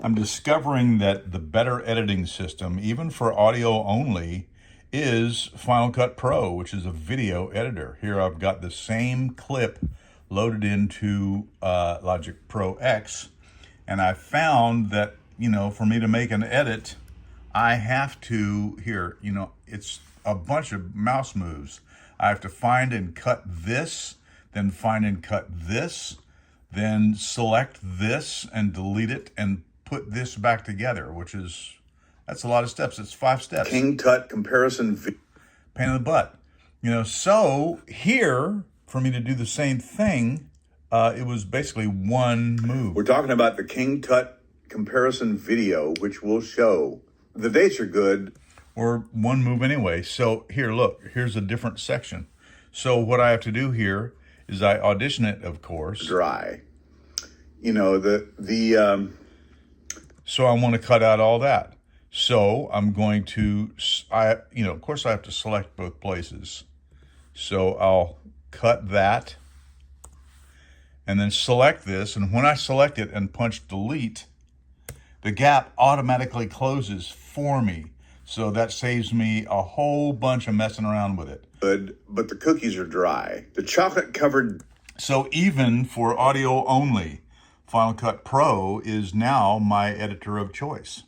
I'm discovering that the better editing system, even for audio only, is Final Cut Pro, which is a video editor. Here I've got the same clip loaded into Logic Pro X, and I found that, for me to make an edit, I have to, it's a bunch of mouse moves. I have to find and cut this, then find and cut this, then select this and delete it and put this back together, that's a lot of steps. It's 5 steps. King Tut comparison. Pain in the butt. So here, for me to do the same thing, it was basically one move. We're talking about the King Tut comparison video, which will show. The dates are good. Or one move anyway. So here, look, here's a different section. So what I have to do here is I audition it, of course. Dry. So I want to cut out all that. So I'm going to, of course I have to select both places. So I'll cut that and then select this. And when I select it and punch delete, the gap automatically closes for me. So that saves me a whole bunch of messing around with it. Good, but the cookies are dry. The chocolate covered. So even for audio only, Final Cut Pro is now my editor of choice.